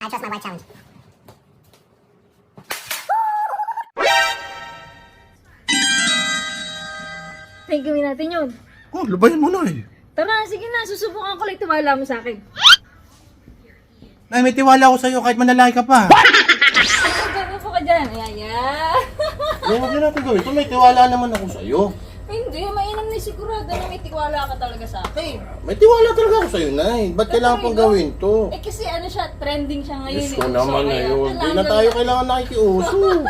I trust my wife challenge. Ay, gawin natin yun. Oh, lubayan mo na eh. Tara, sige na, susubukan ko lang tiwala mo sa akin. Nay, may tiwala ako sa'yo kahit manlalaki ka pa. Ay, gano'n po ka dyan. Ayan. Huwag na natin gawin. Ito, may tiwala naman ako sa'yo. Hindi, mainam na sigurado na may tiwala ka talaga sa akin. May tiwala talaga ako sa'yo, Nay. Ba't kailangan pang gawin to? Eh kasi ano siya, trending siya ngayon. Diyos ko naman na yun. Hindi na tayo kailangan nakikiuso.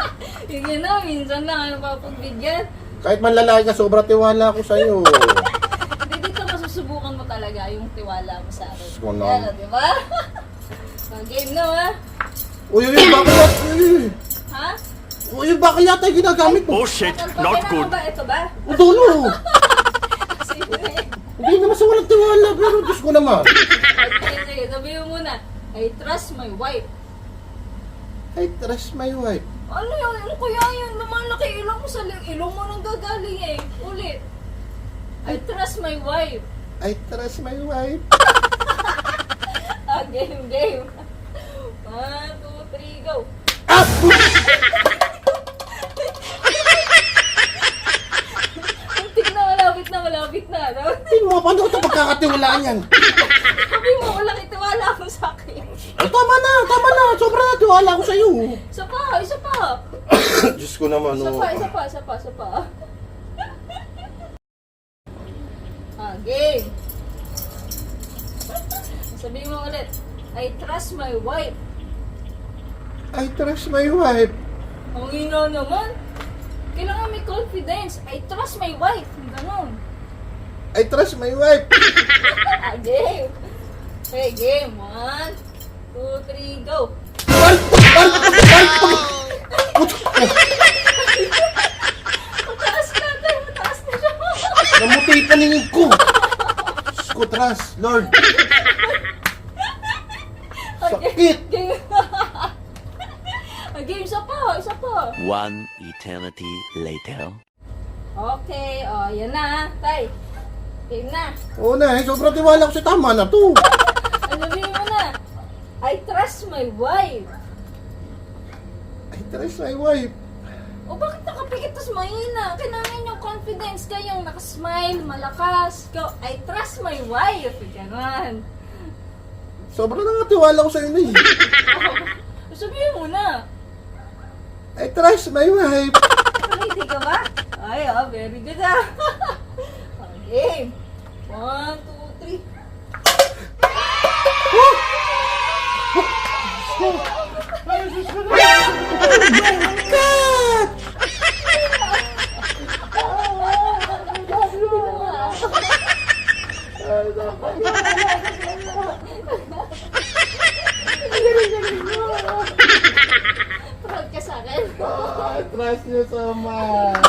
Sige na, minsan lang ano pa pagbigyan. Kahit manlalaki ka, sobra tiwala ako sa'yo. Hindi, dito masusubukan mo talaga yung tiwala mo sa akin. Diyos ko naman. Yan, di ba? Game na, ha? Uy, bakal yata. Ha? Uy, bakal yata yung ginagamit mo. Oh shit, Bakal not pa, good. ba? Ito ba? Udulo. Sige. Hindi naman sa walang tiwala, pero Diyos ko naman. Sige, sabihin mo muna. I trust my wife. I trust my wife. Ano yun? Ano kaya yun? Lumalaki ilong mo sa ilong mo nang gagaling eh. Ulit. I trust my wife. I trust my wife. Game. 1, 2, 3, go. Ah! Malapit na. Hindi mo, paano ko ito pagkakatiwalaan yan? Sabi mo, wala itiwala mo sa akin. Ah, tama na. Sobra na tiwala ako sa'yo. Isa pa. Diyos ko naman, oh. Isa pa. Game. Sabihin mo ulit, I trust my wife. I trust my wife. Ang ina naman. Kailangan may confidence. I trust my wife. Ganon. I trust my wife. Game. Okay, game. 1, 2, 3, go. Mataas na siya. Namuti pa ningin ko. Diyos ko, trust, Lord. Sakit. Game. Game, isa pa. One eternity later. Okay, yan na. Tay. Game na. Oo na, sobra tiwala ko sa tama na to. Sabihin mo na. I trust my wife. I trust my wife. O bakit nakapikit tas mahina? Kailangan yung confidence kayong nakasmile, malakas. I trust my wife. Ganon. Sobra na nga tiwala ko sa'yo na eh. Sabihin mo na. I trust my wife. Hindi ka ba? Ay, very good Okay. 1, 2, 3. Proud ka sa akin. Trust nyo so much.